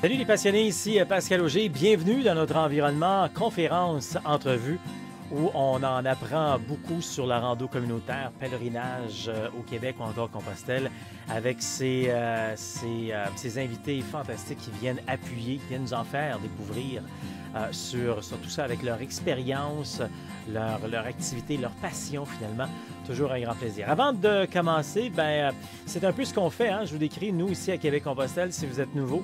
Salut les passionnés, ici Pascal Auger. Bienvenue dans notre environnement conférence entrevue où on en apprend beaucoup sur la rando communautaire, pèlerinage au Québec ou encore Compostelle avec ces invités fantastiques qui viennent appuyer, qui viennent nous en faire découvrir sur tout ça avec leur expérience, leur activité, leur passion finalement. Toujours un grand plaisir. Avant de commencer, c'est un peu ce qu'on fait. Je vous décris, nous, ici à Québec-Compostelle, si vous êtes nouveau,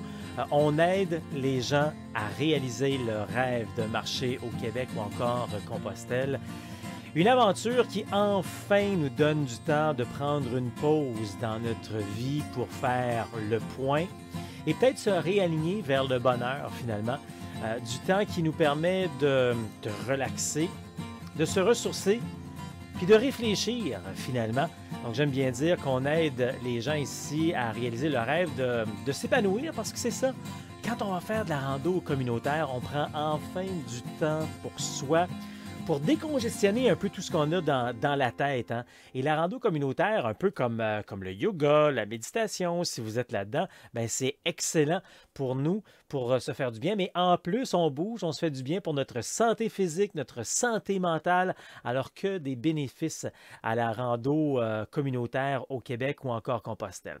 on aide les gens à réaliser leur rêve de marcher au Québec ou encore Compostelle. Une aventure qui enfin nous donne du temps de prendre une pause dans notre vie pour faire le point et peut-être se réaligner vers le bonheur finalement. Du temps qui nous permet de relaxer, de se ressourcer, puis de réfléchir finalement. Donc j'aime bien dire qu'on aide les gens ici à réaliser le rêve de s'épanouir parce que c'est ça. Quand on va faire de la rando communautaire, on prend enfin du temps pour soi, pour décongestionner un peu tout ce qu'on a dans la tête. Et la rando communautaire, un peu comme le yoga, la méditation, si vous êtes là-dedans, c'est excellent pour nous, pour se faire du bien. Mais en plus, on bouge, on se fait du bien pour notre santé physique, notre santé mentale, alors que des bénéfices à la rando communautaire au Québec ou encore Compostelle.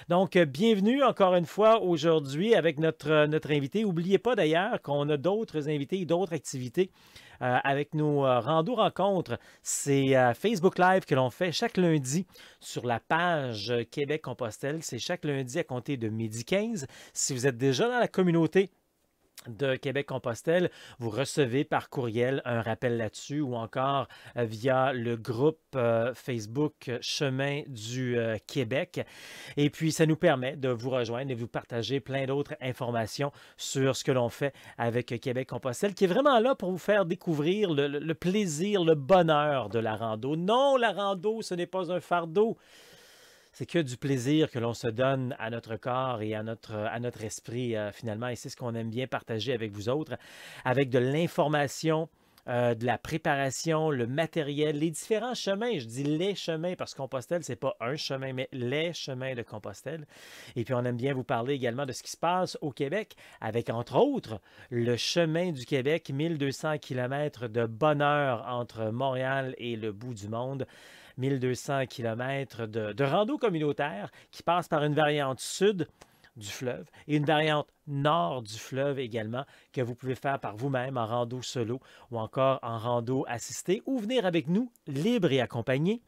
Donc, bienvenue encore une fois aujourd'hui avec notre invité. N'oubliez pas d'ailleurs qu'on a d'autres invités et d'autres activités avec nos rando rencontres. C'est Facebook Live que l'on fait chaque lundi sur la page Québec-Compostelle. C'est chaque lundi à compter de 12h15. Si vous êtes déjà dans la communauté de Québec-Compostelle, vous recevez par courriel un rappel là-dessus ou encore via le groupe Facebook Chemin du Québec. Et puis, ça nous permet de vous rejoindre et vous partager plein d'autres informations sur ce que l'on fait avec Québec-Compostelle, qui est vraiment là pour vous faire découvrir le plaisir, le bonheur de la rando. Non, la rando, ce n'est pas un fardeau. C'est que du plaisir que l'on se donne à notre corps et à notre esprit finalement. Et c'est ce qu'on aime bien partager avec vous autres, avec de l'information, de la préparation, le matériel, les différents chemins. Je dis les chemins parce que Compostelle, ce n'est pas un chemin, mais les chemins de Compostelle. Et puis, on aime bien vous parler également de ce qui se passe au Québec avec, entre autres, le chemin du Québec, 1200 km de bonheur entre Montréal et le bout du monde. 1200 km de rando communautaire qui passe par une variante sud du fleuve et une variante nord du fleuve également que vous pouvez faire par vous-même en rando solo ou encore en rando assisté ou venir avec nous, libre et accompagné,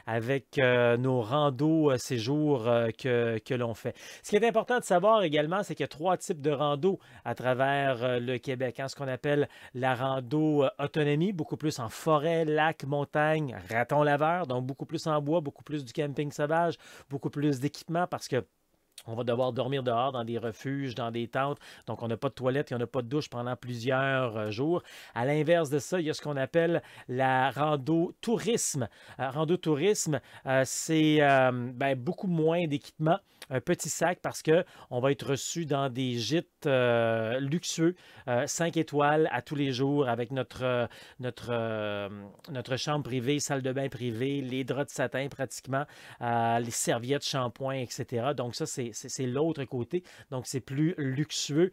avec nos randos séjours que l'on fait. Ce qui est important de savoir également, c'est qu'il y a 3 types de randos à travers le Québec. Ce qu'on appelle la rando autonomie, beaucoup plus en forêt, lac, montagne, raton laveur, donc beaucoup plus en bois, beaucoup plus du camping sauvage, beaucoup plus d'équipement parce que on va devoir dormir dehors dans des refuges, dans des tentes. Donc, on n'a pas de toilette, il n'y en a pas de douche pendant plusieurs jours. À l'inverse de ça, il y a ce qu'on appelle la rando tourisme. Rando tourisme, c'est beaucoup moins d'équipement, un petit sac parce qu'on va être reçu dans des gîtes luxueux, 5 étoiles à tous les jours avec notre chambre privée, salle de bain privée, les draps de satin pratiquement, les serviettes, shampoing, etc. Donc, ça, c'est l'autre côté. Donc, c'est plus luxueux.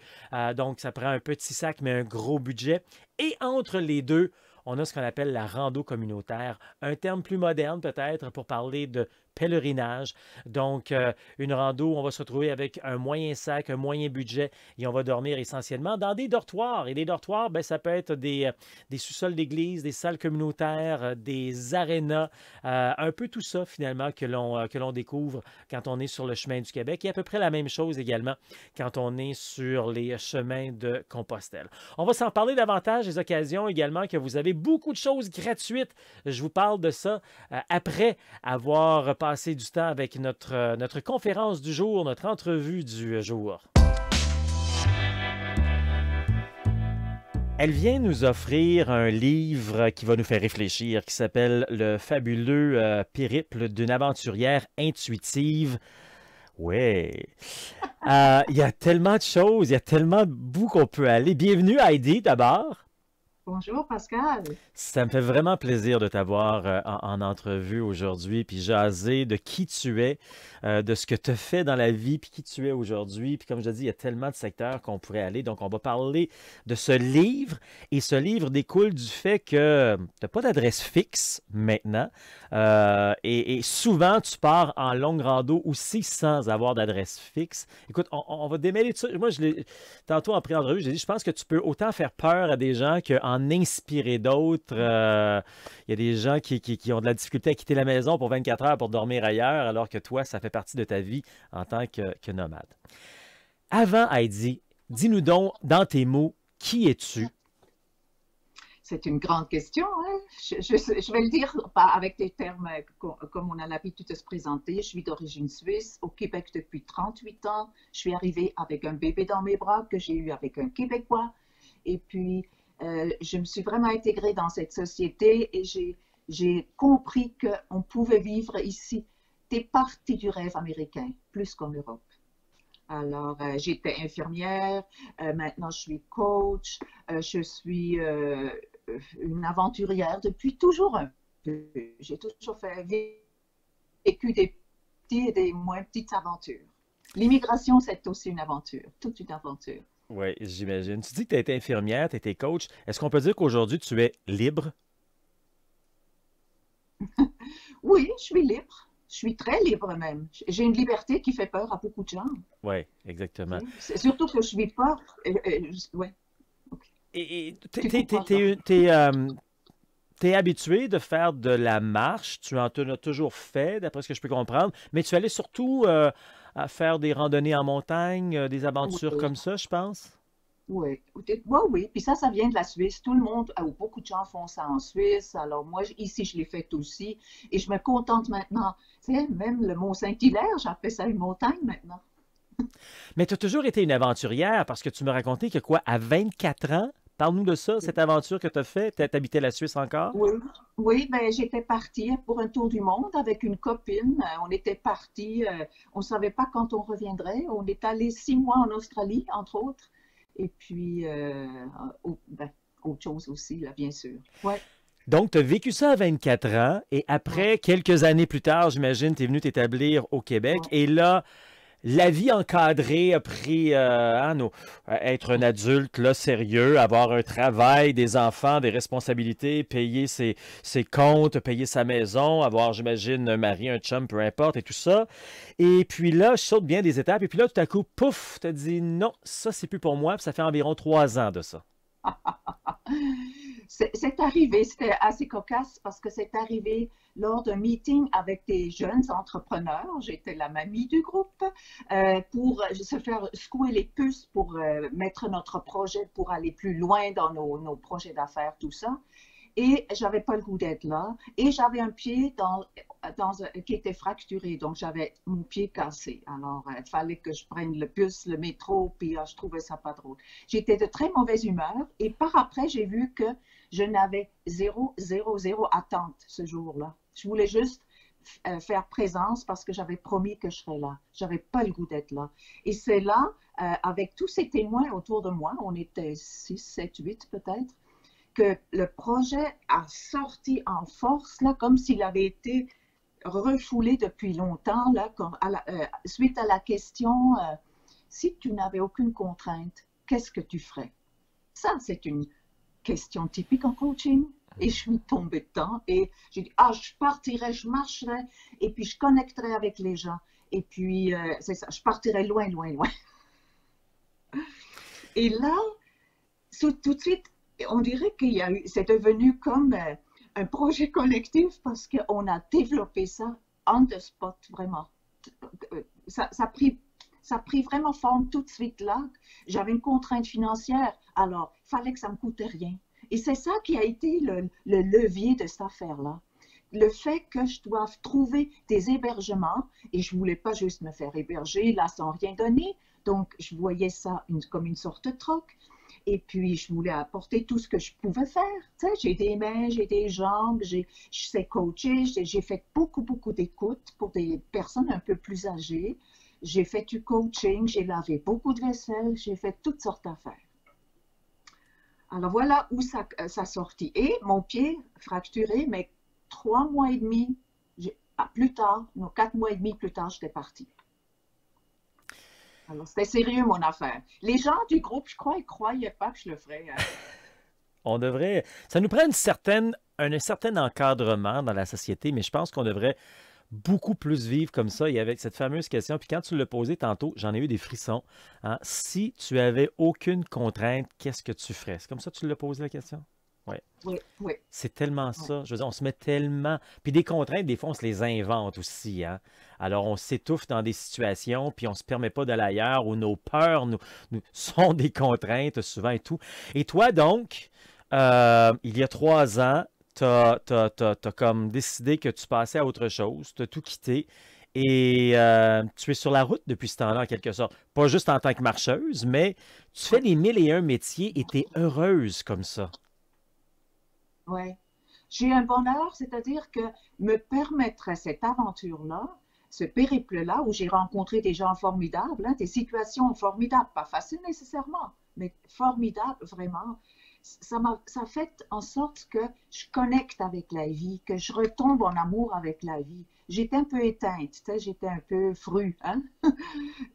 Donc, ça prend un petit sac, mais un gros budget. Et entre les deux, on a ce qu'on appelle la rando communautaire, un terme plus moderne peut-être pour parler de pèlerinage. Donc, une rando où on va se retrouver avec un moyen sac, un moyen budget et on va dormir essentiellement dans des dortoirs. Et des dortoirs, ça peut être des sous-sols d'église, des salles communautaires, des arénas, un peu tout ça finalement que l'on découvre quand on est sur le chemin du Québec. Et à peu près la même chose également quand on est sur les chemins de Compostelle. On va s'en parler davantage, des occasions également que vous avez beaucoup de choses gratuites. Je vous parle de ça après avoir passé du temps avec notre conférence du jour, notre entrevue du jour. Elle vient nous offrir un livre qui va nous faire réfléchir, qui s'appelle « Le fabuleux périple d'une aventurière intuitive ». Ouais. Il y a tellement de choses, il y a tellement de bouts qu'on peut aller. Bienvenue Heidi d'abord. Bonjour Pascal. Ça me fait vraiment plaisir de t'avoir en entrevue aujourd'hui, puis jaser de qui tu es, de ce que tu fais dans la vie, puis qui tu es aujourd'hui. Puis comme je te dis, il y a tellement de secteurs qu'on pourrait aller. Donc, on va parler de ce livre. Et ce livre découle du fait que tu n'as pas d'adresse fixe maintenant. Et souvent, tu pars en longue rando aussi sans avoir d'adresse fixe. Écoute, on va démêler tout ça. Moi, tantôt en pré-entrevue, j'ai dit, je pense que tu peux autant faire peur à des gens qu'en inspirer d'autres. Il y a des gens qui ont de la difficulté à quitter la maison pour 24 heures pour dormir ailleurs, alors que toi, ça fait partie de ta vie en tant que nomade. Avant, Heidi, dis-nous donc, dans tes mots, qui es-tu? C'est une grande question, hein. Je vais le dire pas avec des termes comme on a l'habitude de se présenter. Je suis d'origine suisse, au Québec depuis 38 ans. Je suis arrivée avec un bébé dans mes bras que j'ai eu avec un Québécois. Et puis, je me suis vraiment intégrée dans cette société et j'ai compris qu'on pouvait vivre ici des parties du rêve américain, plus qu'en Europe. Alors, j'étais infirmière, maintenant je suis coach, je suis une aventurière depuis toujours un peu. J'ai toujours vécu des petites et des moins petites aventures. L'immigration, c'est aussi une aventure, toute une aventure. Oui, j'imagine. Tu dis que tu as été infirmière, tu été coach. Est-ce qu'on peut dire qu'aujourd'hui, tu es libre? Oui, je suis libre. Je suis très libre même. J'ai une liberté qui fait peur à beaucoup de gens. Oui, exactement. C'est surtout que je suis pas. Ouais, ok. Et Tu couperas ça. t'es habitué de faire de la marche, tu en as toujours fait, d'après ce que je peux comprendre, mais tu allais surtout à faire des randonnées en montagne, des aventures Oui. comme ça, je pense. Oui, oui, oui. Puis ça vient de la Suisse. Tout le monde, ou beaucoup de gens font ça en Suisse. Alors moi, ici, je l'ai fait aussi. Et je me contente maintenant. Tu sais, même le Mont-Saint-Hilaire, j'appelle ça une montagne maintenant. Mais tu as toujours été une aventurière parce que tu me racontais que quoi, à 24 ans, parle-nous de ça, cette aventure que tu as fait, t'habitais la Suisse encore? Oui, oui, ben j'étais partie pour un tour du monde avec une copine. On était partis, on ne savait pas quand on reviendrait. On est allé 6 mois en Australie, entre autres. Et puis, ben, autre chose aussi, là, bien sûr. Ouais, Donc, tu as vécu ça à 24 ans et ouais, après, quelques années plus tard, j'imagine, tu es venu t'établir au Québec ouais. et là, la vie encadrée a pris être un adulte là, sérieux, avoir un travail, des enfants, des responsabilités, payer ses comptes, payer sa maison, avoir, j'imagine, un mari, un chum, peu importe, et tout ça. Et puis là, je saute bien des étapes, et puis là, tout à coup, pouf, t'as dit non, ça, c'est plus pour moi, puis ça fait environ 3 ans de ça. C'est arrivé, c'était assez cocasse parce que c'est arrivé lors d'un meeting avec des jeunes entrepreneurs. J'étais la mamie du groupe pour se faire secouer les puces pour mettre notre projet pour aller plus loin dans nos projets d'affaires, tout ça. Et j'avais pas le goût d'être là. Et j'avais un pied qui était fracturé, donc j'avais mon pied cassé. Alors, il fallait que je prenne le bus, le métro, puis je trouvais ça pas drôle. J'étais de très mauvaise humeur et par après, j'ai vu que je n'avais zéro, zéro, zéro attente ce jour-là. Je voulais juste faire présence parce que j'avais promis que je serais là. J'avais pas le goût d'être là. Et c'est là, avec tous ces témoins autour de moi, on était 6, 7, 8 peut-être, que le projet a sorti en force, là, comme s'il avait été refoulé depuis longtemps, là, suite à la question si tu n'avais aucune contrainte, qu'est-ce que tu ferais? Ça, c'est une question typique en coaching. Et je suis tombée dedans et j'ai dit, ah, je partirais, je marcherais et puis je connecterais avec les gens. Et puis, c'est ça, je partirais loin, loin, loin. Et là, tout de suite, on dirait c'est devenu comme un projet collectif parce qu'on a développé ça on the spot, vraiment. Ça a pris vraiment forme tout de suite là. J'avais une contrainte financière, alors il fallait que ça me coûte rien. Et c'est ça qui a été le levier de cette affaire-là. Le fait que je doive trouver des hébergements, et je ne voulais pas juste me faire héberger là sans rien donner, donc je voyais ça comme une sorte de troc. Et puis, je voulais apporter tout ce que je pouvais faire. Tu sais, j'ai des mains, j'ai des jambes, je sais coacher, j'ai fait beaucoup, beaucoup d'écoutes pour des personnes un peu plus âgées. J'ai fait du coaching, j'ai lavé beaucoup de vaisselle, j'ai fait toutes sortes d'affaires. Alors voilà où ça sortit. Et mon pied fracturé, mais 3 mois et demi plus tard, non, 4 mois et demi plus tard, j'étais partie. Alors c'était sérieux mon affaire. Les gens du groupe, je crois, ils ne croyaient pas que je le ferais. On devrait. Ça nous prend un certain encadrement dans la société, mais je pense qu'on devrait beaucoup plus vivre comme ça et avec cette fameuse question. Puis quand tu l'as posée tantôt, j'en ai eu des frissons. Hein. Si tu avais aucune contrainte, qu'est-ce que tu ferais? C'est comme ça que tu l'as posé la question? Oui. Oui, oui, C'est tellement oui. ça. Je veux dire, on se met tellement. Puis des contraintes, des fois, on se les invente aussi. Hein? Alors, on s'étouffe dans des situations, puis on ne se permet pas d'aller ailleurs où nos peurs nous sont des contraintes souvent et tout. Et toi, donc, il y a 3 ans, tu as comme décidé que tu passais à autre chose, tu as tout quitté et tu es sur la route depuis ce temps-là, en quelque sorte. Pas juste en tant que marcheuse, mais tu fais les 1001 métiers et tu es heureuse comme ça. Ouais. J'ai un bonheur, c'est-à-dire que me permettrait cette aventure-là, ce périple-là, où j'ai rencontré des gens formidables, hein, des situations formidables, pas faciles nécessairement, mais formidables vraiment. Ça fait en sorte que je connecte avec la vie, que je retombe en amour avec la vie. J'étais un peu éteinte, tu sais, j'étais un peu frue, hein?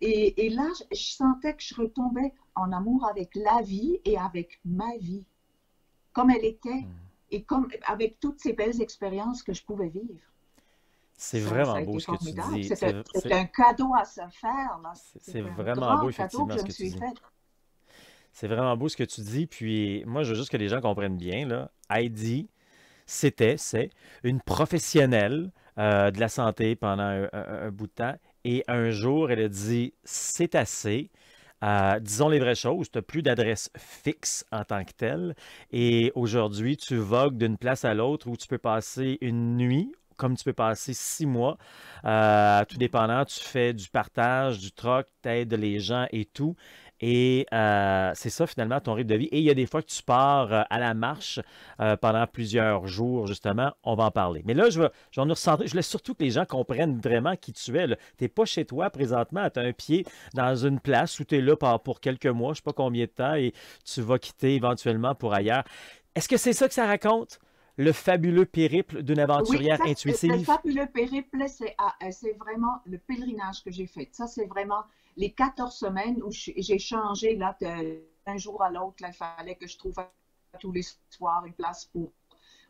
Et là, je sentais que je retombais en amour avec la vie et avec ma vie, comme elle était, et comme avec toutes ces belles expériences que je pouvais vivre. C'est Ça vraiment a beau été ce que tu formidable. dis. C'est un cadeau à se faire, là. C'est C'est un vraiment beau, grand cadeau que effectivement, je ce me que tu suis dis. fait. C'est vraiment beau ce que tu dis. Puis moi, je veux juste que les gens comprennent bien, là. Heidi, c'est une professionnelle de la santé pendant un bout de temps. Et un jour, elle a dit, c'est assez. Disons les vraies choses, tu n'as plus d'adresse fixe en tant que telle. Et aujourd'hui, tu vogues d'une place à l'autre où tu peux passer une nuit, comme tu peux passer 6 mois. Tout dépendant, tu fais du partage, du troc, tu aides les gens et tout. Et c'est ça finalement ton rythme de vie. Et il y a des fois que tu pars à la marche pendant plusieurs jours, justement. On va en parler. Mais là, je vais nous recentrer. Je voulais surtout que les gens comprennent vraiment qui tu es. Tu n'es pas chez toi présentement. Tu as un pied dans une place où tu es là pour quelques mois, je ne sais pas combien de temps, et tu vas quitter éventuellement pour ailleurs. Est-ce que c'est ça que ça raconte? Le fabuleux périple d'une Oui, aventurière ça, le intuitive? fabuleux périple, c'est vraiment le pèlerinage que j'ai fait. Ça, c'est vraiment les 14 semaines où j'ai changé là, d'un jour à l'autre. Là, il fallait que je trouve tous les soirs une place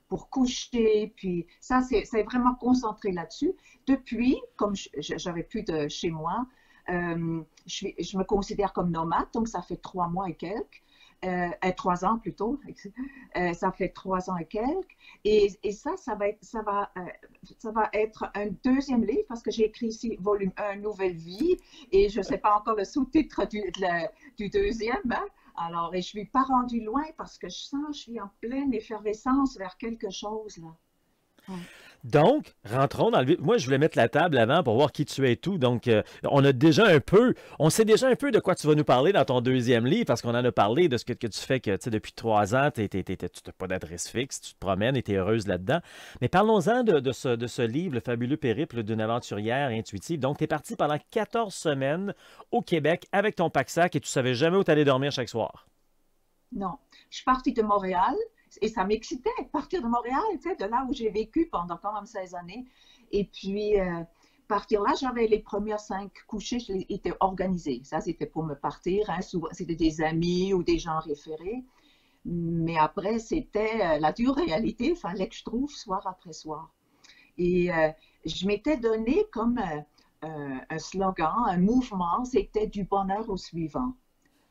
pour coucher. Puis ça, c'est vraiment concentré là-dessus. Depuis, comme j'avais plus de chez moi, je me considère comme nomade, donc ça fait 3 mois et quelques. 3 ans plutôt, ça fait 3 ans et quelques, et ça va être un deuxième livre parce que j'ai écrit ici volume 1, Nouvelle vie, et je ne sais pas encore le sous-titre du deuxième, hein? Alors, et je ne suis pas rendue loin parce que je sens que je suis en pleine effervescence vers quelque chose là. Ouais. Donc, rentrons dans le vif. Moi, je voulais mettre la table avant pour voir qui tu es et tout. Donc, on sait déjà un peu de quoi tu vas nous parler dans ton deuxième livre parce qu'on en a parlé de ce que tu fais que, tu sais, depuis 3 ans, tu n'as pas d'adresse fixe, tu te promènes et tu es heureuse là-dedans. Mais parlons-en de ce livre, Le fabuleux périple d'une aventurière intuitive. Donc, tu es parti pendant 14 semaines au Québec avec ton pack-sac et tu savais jamais où tu allais dormir chaque soir. Non, je suis partie de Montréal et ça m'excitait de partir de Montréal, tu sais, de là où j'ai vécu pendant quand même 16 années. Et puis, partir là, j'avais les premières 5 couchées, je les étais organisées. Ça, c'était pour me partir, hein. Souvent, c'était des amis ou des gens référés. Mais après, c'était la dure réalité. Il fallait que je trouve soir après soir. Et je m'étais donné comme un slogan, un mouvement, c'était du bonheur au suivant.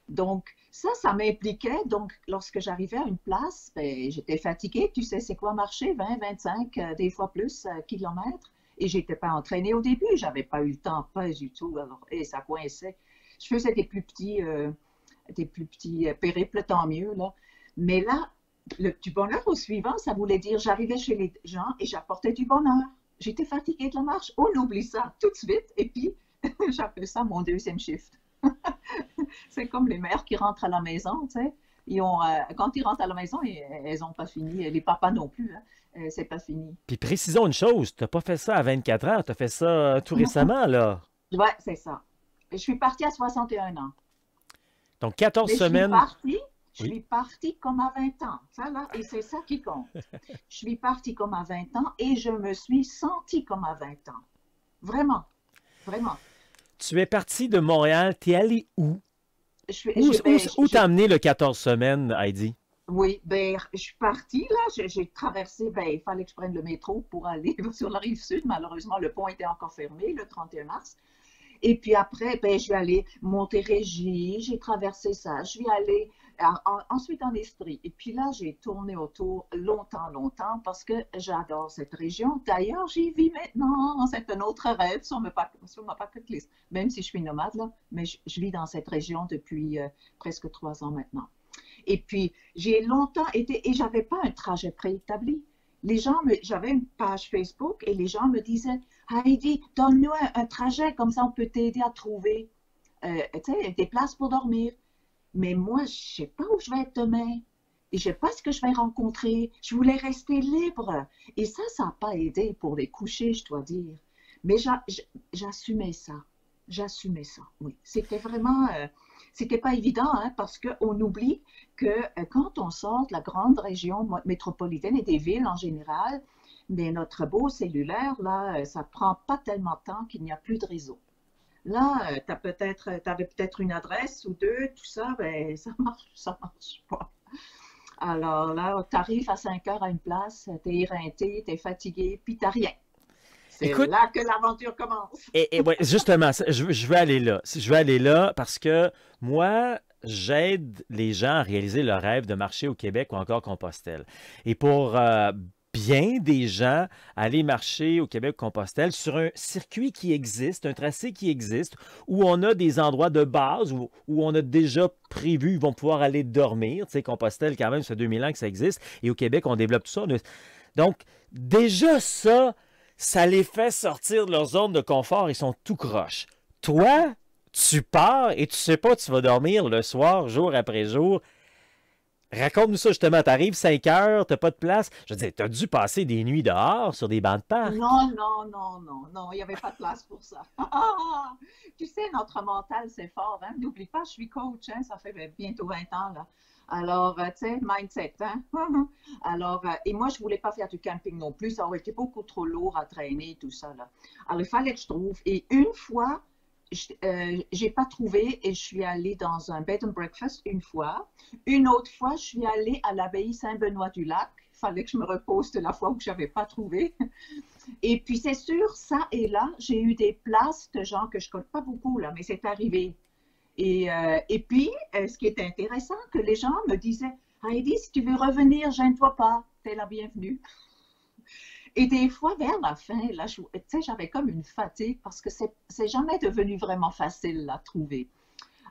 Donc, ça m'impliquait. Donc, lorsque j'arrivais à une place, ben, j'étais fatiguée. Tu sais, c'est quoi marcher 20, 25, des fois plus kilomètres. Et j'étais pas entraînée au début. J'avais pas eu le temps, pas du tout. Alors, et ça coinçait. Je faisais des plus petits périples, tant mieux, là. Mais là, du bonheur au suivant, ça voulait dire j'arrivais chez les gens et j'apportais du bonheur. J'étais fatiguée de la marche. On oublie ça tout de suite. Et puis, j'appelle ça mon deuxième shift. C'est comme les mères qui rentrent à la maison, tu sais. Quand ils rentrent à la maison, elles n'ont pas fini. Les papas non plus, hein. C'est pas fini. Puis précisons une chose, tu n'as pas fait ça à 24 ans, tu as fait ça tout récemment, là. Ouais, c'est ça. Je suis partie à 61 ans. Donc, 14 Mais semaines. Je Oui. suis partie comme à 20 ans, ça là, et c'est ça qui compte. Je suis partie comme à 20 ans et je me suis sentie comme à 20 ans. Vraiment, vraiment. Tu es parti de Montréal, t'es allé où? Je, suis- Où, où, ben, où t'as amené le 14 semaines, Heidi? oui, ben, je suis partie là, j'ai traversé, ben, il fallait que je prenne le métro pour aller sur la rive sud. Malheureusement, le pont était encore fermé le 31 mars. Et puis après, ben, je suis allée Montérégie, j'ai traversé ça, je suis allée ensuite en Estrie. Et puis là, j'ai tourné autour longtemps, longtemps parce que j'adore cette région. D'ailleurs, j'y vis maintenant. C'est un autre rêve sur ma bucket list. Même si je suis nomade là, mais je vis dans cette région depuis presque 3 ans maintenant. Et puis, j'ai longtemps été, et j'avais pas un trajet préétabli. J'avais une page Facebook et les gens me disaient, Heidi, donne-nous un trajet, comme ça on peut t'aider à trouver des places pour dormir. Mais moi, je ne sais pas où je vais être demain. Et je ne sais pas ce que je vais rencontrer. Je voulais rester libre. Et ça n'a pas aidé pour les coucher, je dois dire. Mais j'assumais ça. J'assumais ça, oui. C'était vraiment, c'était pas évident, hein, parce qu'on oublie que quand on sort de la grande région métropolitaine et des villes en général, mais notre beau cellulaire, là, ça prend pas tellement de temps qu'il n'y a plus de réseau. Là, t'avais peut-être une adresse ou deux, tout ça, ben, ça marche pas. Alors là, tu arrives à 5 heures à une place, t'es éreinté, t'es fatigué, puis t'as rien. C'est Écoute, là que l'aventure commence. et ouais, justement, je vais aller là. Je vais aller là parce que moi, j'aide les gens à réaliser leur rêve de marcher au Québec ou encore Compostelle. Et pour bien des gens aller marcher au Québec-Compostelle sur un circuit qui existe, un tracé qui existe, où on a des endroits de base, où on a déjà prévu, ils vont pouvoir aller dormir. Tu sais, Compostelle, quand même, ça fait 2000 ans que ça existe. Et au Québec, on développe tout ça. Donc, déjà ça les fait sortir de leur zone de confort. Ils sont tout croches. Toi, tu pars et tu sais pas, tu vas dormir le soir, jour après jour. Raconte-nous ça justement. T'arrives 5 heures, t'as pas de place. Je veux dire, t'as dû passer des nuits dehors sur des bancs de parc. Non, non, non, non, non, il n'y avait pas de place pour ça. Tu sais, notre mental, c'est fort, hein? N'oublie pas, je suis coach, hein? Ça fait bientôt 20 ans, là. Alors, tu sais, mindset, hein? Alors, et moi, je voulais pas faire du camping non plus, ça aurait été beaucoup trop lourd à traîner, tout ça, là. Alors, il fallait que je trouve. Et une fois, j'ai pas trouvé et je suis allée dans un bed and breakfast une fois. Une autre fois, je suis allée à l'abbaye Saint-Benoît-du-Lac. Il fallait que je me repose de la fois où je n'avais pas trouvé. Et puis, c'est sûr, ça et là, j'ai eu des places de gens que je ne connais pas beaucoup, là, mais c'est arrivé. Et puis, ce qui est intéressant, que les gens me disaient, Heidi, si tu veux revenir, gêne-toi pas, t'es la bienvenue. Et des fois, vers la fin, là, tu sais, j'avais comme une fatigue parce que c'est jamais devenu vraiment facile à trouver.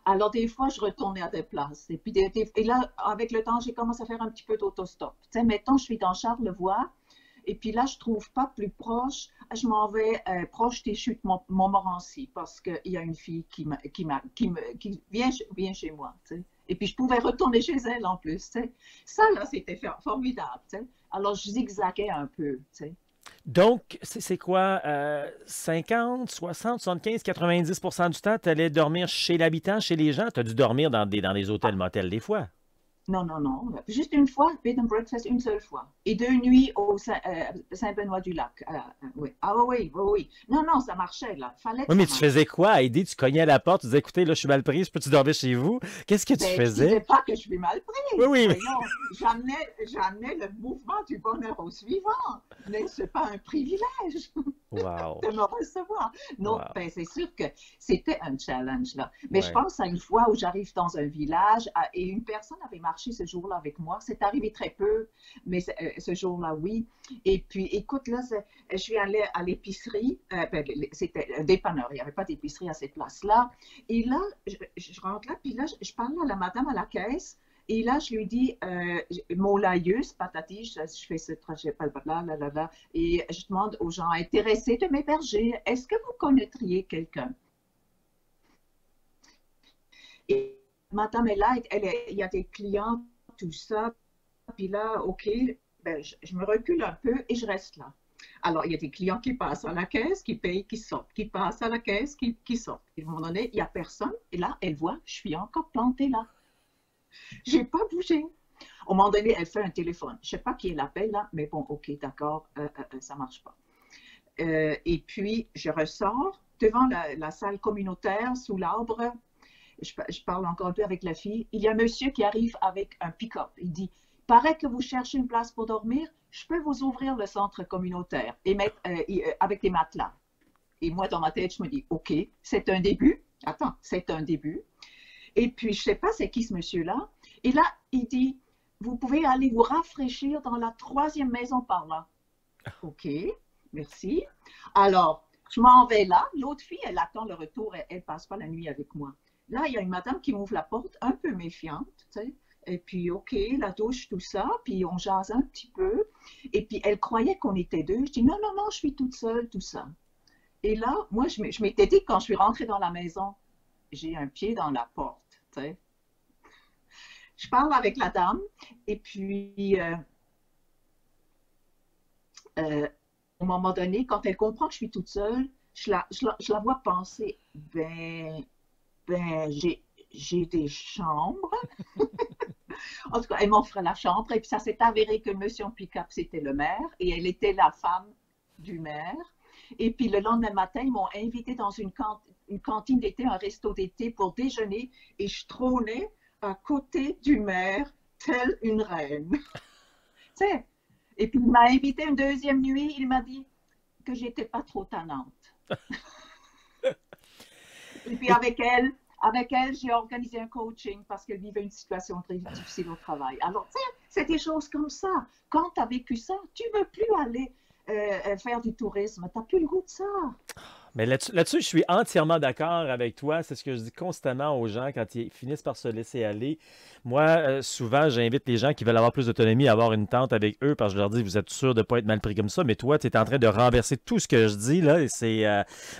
Alors, des fois, je retournais à des places. Et puis, et là, avec le temps, j'ai commencé à faire un petit peu d'autostop. Tu sais, mettons, je suis dans Charlevoix, et puis là, je trouve pas plus proche. Je m'en vais proche des chutes Montmorency parce qu'il y a une fille qui vient chez moi. Tu sais. Et puis, je pouvais retourner chez elle en plus. Tu sais. Ça, là, c'était formidable. Tu sais. Alors, je zigzaguais un peu. Tu sais. Donc, c'est quoi? 50, 60, 75, 90% du temps, tu allais dormir chez l'habitant, chez les gens? Tu as dû dormir dans des hôtels, motels des fois. Non, non, non. Juste une fois, bed and breakfast, une seule fois. Et 2 nuits au Saint-Benoît-du-Lac. Oui. Ah oui, oui, oui. Non, non, ça marchait, là. Fallait que Oui, mais ça tu marche. faisais quoi, Heidi? Tu cognais à la porte, tu disais, écoutez, là, je suis mal prise, peux-tu dormir chez vous? Qu'est-ce que tu Ben, je disais faisais? pas que je suis mal Oui, prise. oui, mais... Voyons, j'amenais le mouvement du bonheur au suivant. N'est-ce pas un privilège Wow, de me recevoir? Non, wow, ben, c'est sûr que c'était un challenge, là. Mais je ouais. pense à une fois où j'arrive dans un village et une personne avait marché ce jour-là avec moi. C'est arrivé très peu, mais ce jour-là, oui. Et puis, écoute, là, je suis allée à l'épicerie. Ben, c'était un dépanneur. Il n'y avait pas d'épicerie à cette place-là. Et là, je rentre là, puis là, je parle à la madame à la caisse. Et là, je lui dis, mon laïus, patati, je fais ce trajet, blablabla, et je demande aux gens intéressés de m'héberger, est-ce que vous connaîtriez quelqu'un? Et madame est là, il y a des clients, tout ça, puis là, OK, ben, je me recule un peu et je reste là. Alors, il y a des clients qui passent à la caisse, qui payent, qui sortent, qui passent à la caisse, qui sortent. Et à un moment donné, il n'y a personne, et là, elle voit, je suis encore plantée là. J'ai pas bougé. Au moment donné, elle fait un téléphone. Je sais pas qui l'appelle là, mais bon, ok, d'accord, ça marche pas. Et puis, je ressors devant la salle communautaire sous l'arbre. Je parle encore un peu avec la fille. Il y a un monsieur qui arrive avec un pick-up. Il dit, paraît que vous cherchez une place pour dormir. Je peux vous ouvrir le centre communautaire et mettre avec des matelas. Et moi, dans ma tête, je me dis, OK, c'est un début. Attends, c'est un début. Et puis, je ne sais pas c'est qui ce monsieur-là. Et là, il dit, vous pouvez aller vous rafraîchir dans la 3e maison par là. OK, merci. Alors, je m'en vais là. L'autre fille, elle attend le retour. Elle ne passe pas la nuit avec moi. Là, il y a une madame qui m'ouvre la porte, un peu méfiante, tu sais. Et puis, OK, la douche, tout ça. Puis, on jase un petit peu. Et puis, elle croyait qu'on était deux. Je dis, non, non, non, je suis toute seule, tout ça. Et là, moi, je m'étais dit, quand je suis rentrée dans la maison, j'ai un pied dans la porte, tu sais. Je parle avec la dame. Et puis, au moment donné, quand elle comprend que je suis toute seule, je la vois penser, ben, j'ai des chambres. En tout cas, elle m'offre la chambre et puis ça s'est avéré que monsieur pick-up, c'était le maire et elle était la femme du maire. Et puis le lendemain matin, ils m'ont invité dans une cantine d'été, un resto d'été pour déjeuner et je trônais à côté du maire, telle une reine. Tu sais? Et puis il m'a invité une 2e nuit, il m'a dit que j'étais pas trop tannante. Et puis avec elle, j'ai organisé un coaching parce qu'elle vivait une situation très difficile au travail. Alors, tu sais, c'est des choses comme ça. Quand tu as vécu ça, tu ne veux plus aller faire du tourisme. Tu n'as plus le goût de ça. Mais là-dessus, je suis entièrement d'accord avec toi. C'est ce que je dis constamment aux gens quand ils finissent par se laisser aller. Moi, souvent, j'invite les gens qui veulent avoir plus d'autonomie à avoir une tente avec eux parce que je leur dis, vous êtes sûr de ne pas être mal pris comme ça. Mais toi, tu es en train de renverser tout ce que je dis, là. Et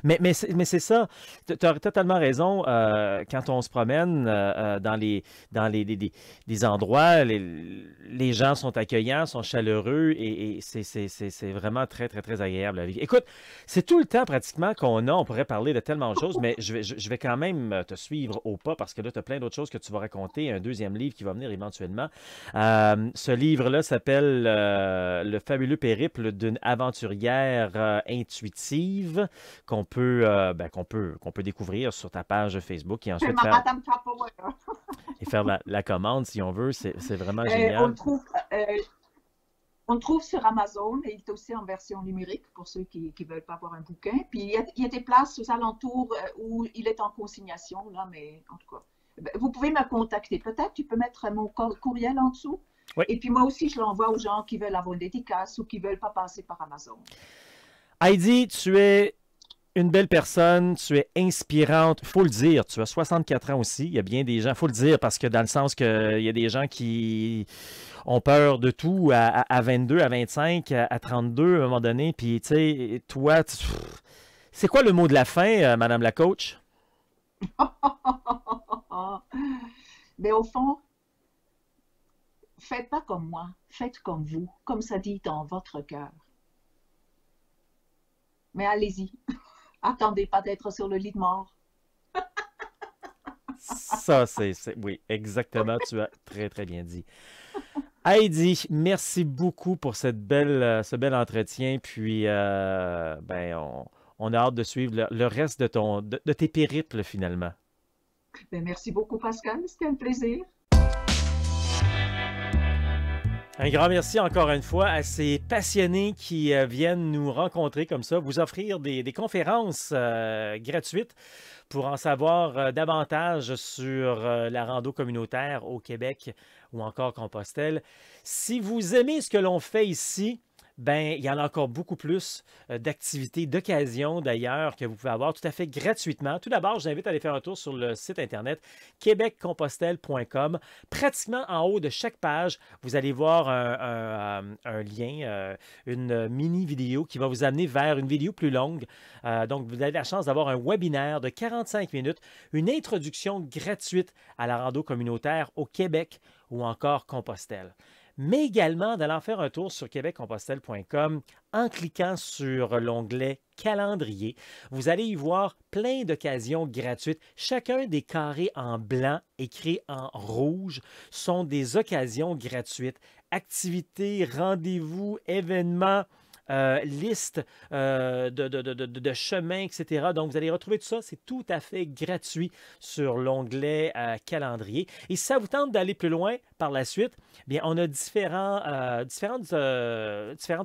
mais c'est ça. Tu as totalement raison. Quand on se promène dans des endroits, les gens sont accueillants, sont chaleureux et c'est vraiment très, très, très agréable à vivre. Écoute, c'est tout le temps pratiquement qu'on a. On pourrait parler de tellement de choses, mais je vais quand même te suivre au pas parce que là, tu as plein d'autres choses que tu vas raconter. Un 2e livre qui va venir éventuellement. Ce livre-là s'appelle Le fabuleux périple d'une aventurière intuitive qu'on peut découvrir sur ta page Facebook et ensuite faire, Madame Tupperware. et faire la commande si on veut. C'est vraiment génial. On le trouve sur Amazon et il est aussi en version numérique pour ceux qui ne veulent pas avoir un bouquin. Puis il y a des places aux alentours où il est en consignation, là, mais en tout cas, vous pouvez me contacter. Peut-être tu peux mettre mon courriel en dessous. Oui. Et puis moi aussi, je l'envoie aux gens qui veulent avoir une dédicace ou qui ne veulent pas passer par Amazon. Heidi, tu es une belle personne, tu es inspirante, il faut le dire, tu as 64 ans aussi, il y a bien des gens, il faut le dire, parce que dans le sens qu'il y a des gens qui ont peur de tout à 22, à 25, à 32 à un moment donné, puis tu sais, toi, c'est quoi le mot de la fin, Madame la coach? Mais au fond, faites pas comme moi, faites comme vous, comme ça dit dans votre cœur. Mais allez-y. Attendez pas d'être sur le lit de mort. Ça, oui, exactement, tu as très, très bien dit. Heidi, merci beaucoup pour ce bel entretien, puis on a hâte de suivre le reste de tes périples, finalement. Ben, merci beaucoup, Pascal, c'était un plaisir. Un grand merci encore une fois à ces passionnés qui viennent nous rencontrer comme ça, vous offrir des conférences gratuites pour en savoir davantage sur la rando communautaire au Québec ou encore Compostelle. Si vous aimez ce que l'on fait ici, ben, il y en a encore beaucoup plus d'activités, d'occasions d'ailleurs que vous pouvez avoir tout à fait gratuitement. Tout d'abord, je vous invite à aller faire un tour sur le site internet québeccompostelle.com. Pratiquement en haut de chaque page, vous allez voir un lien, une mini vidéo qui va vous amener vers une vidéo plus longue. Donc, vous avez la chance d'avoir un webinaire de 45 minutes, une introduction gratuite à la rando communautaire au Québec ou encore Compostelle. mais également d'aller en faire un tour sur québeccompostelle.com en cliquant sur l'onglet calendrier. Vous allez y voir plein d'occasions gratuites. Chacun des carrés en blanc écrits en rouge sont des occasions gratuites. Activités, rendez-vous, événements, liste de chemins, etc. Donc, vous allez retrouver tout ça. C'est tout à fait gratuit sur l'onglet calendrier. Et si ça vous tente d'aller plus loin par la suite, bien, on a différentes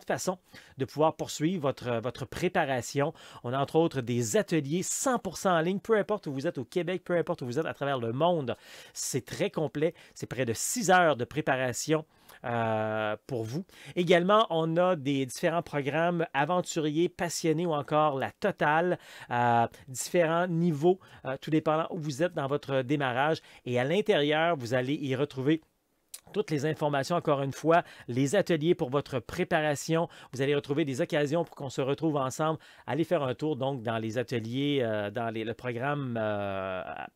façons de pouvoir poursuivre votre préparation. On a entre autres des ateliers 100% en ligne, peu importe où vous êtes au Québec, peu importe où vous êtes à travers le monde. C'est très complet. C'est près de 6 heures de préparation pour vous. Également, on a des différents programmes aventuriers, passionnés ou encore la totale, différents niveaux, tout dépendant où vous êtes dans votre démarrage. Et à l'intérieur, vous allez y retrouver toutes les informations, encore une fois, les ateliers pour votre préparation. Vous allez retrouver des occasions pour qu'on se retrouve ensemble. Allez faire un tour donc dans les ateliers, le programme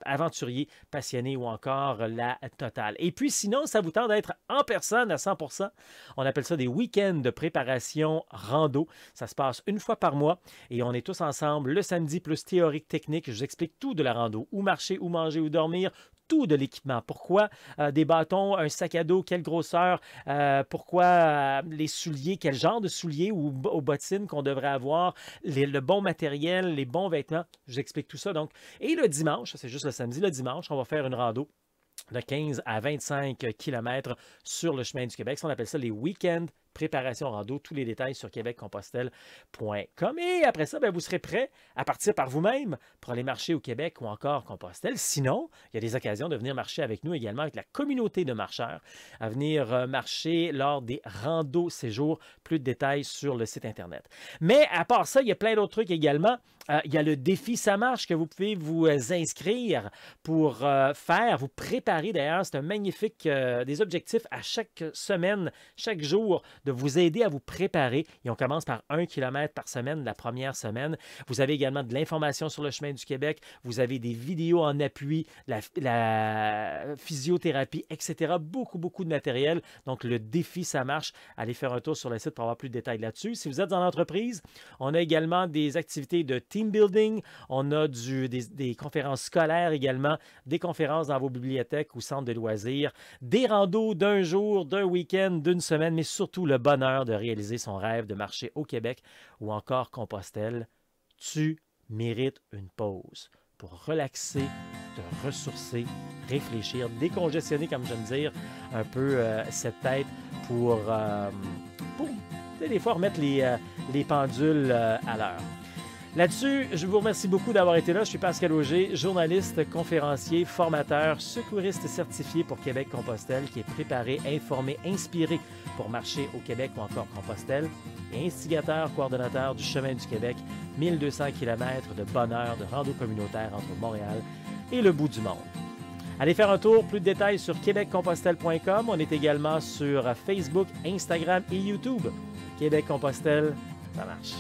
aventurier, passionné ou encore la totale. Et puis sinon, ça vous tente d'être en personne à 100%. On appelle ça des week-ends de préparation rando. Ça se passe une fois par mois et on est tous ensemble le samedi plus théorique technique. Je vous explique tout de la rando, où marcher, où manger, où dormir, tout de l'équipement. Pourquoi des bâtons, un sac à dos, quelle grosseur, pourquoi les souliers, quel genre de souliers ou aux bottines qu'on devrait avoir, le bon matériel, les bons vêtements. Je vous explique tout ça. Donc. Et le dimanche, c'est juste le samedi, le dimanche, on va faire une rando de 15 à 25 km sur le chemin du Québec. Ça, on appelle ça les week-ends préparation rando. Tous les détails sur québeccompostelle.com. Et après ça, bien, vous serez prêt à partir par vous-même pour aller marcher au Québec ou encore Compostelle. Sinon, il y a des occasions de venir marcher avec nous également, avec la communauté de marcheurs, à venir marcher lors des randos séjours. Plus de détails sur le site Internet. Mais à part ça, il y a plein d'autres trucs également. Il y a le défi Ça marche que vous pouvez vous inscrire pour faire, vous préparer d'ailleurs. C'est un magnifique, des objectifs à chaque semaine, chaque jour, de vous aider à vous préparer. Et on commence par 1 km par semaine la première semaine. Vous avez également de l'information sur le chemin du Québec. Vous avez des vidéos en appui, la physiothérapie, etc. Beaucoup, beaucoup de matériel. Donc, le défi Ça marche. Allez faire un tour sur le site pour avoir plus de détails là-dessus. Si vous êtes en entreprise, on a également des activités de team building. On a des conférences scolaires également, des conférences dans vos bibliothèques ou centres de loisirs, des randos d'un jour, d'un week-end, d'une semaine, mais surtout le bonheur de réaliser son rêve de marcher au Québec ou encore Compostelle. Tu mérites une pause pour relaxer, te ressourcer, réfléchir, décongestionner, comme j'aime dire, un peu cette tête pour des fois remettre les pendules à l'heure. Là-dessus, je vous remercie beaucoup d'avoir été là. Je suis Pascal Auger, journaliste, conférencier, formateur, secouriste certifié pour Québec-Compostelle, qui est préparé, informé, inspiré pour marcher au Québec ou encore Compostelle, et instigateur, coordonnateur du Chemin du Québec, 1200 km de bonheur, de rando communautaire entre Montréal et le bout du monde. Allez faire un tour, plus de détails sur québeccompostelle.com. On est également sur Facebook, Instagram et YouTube. Québec-Compostelle, ça marche.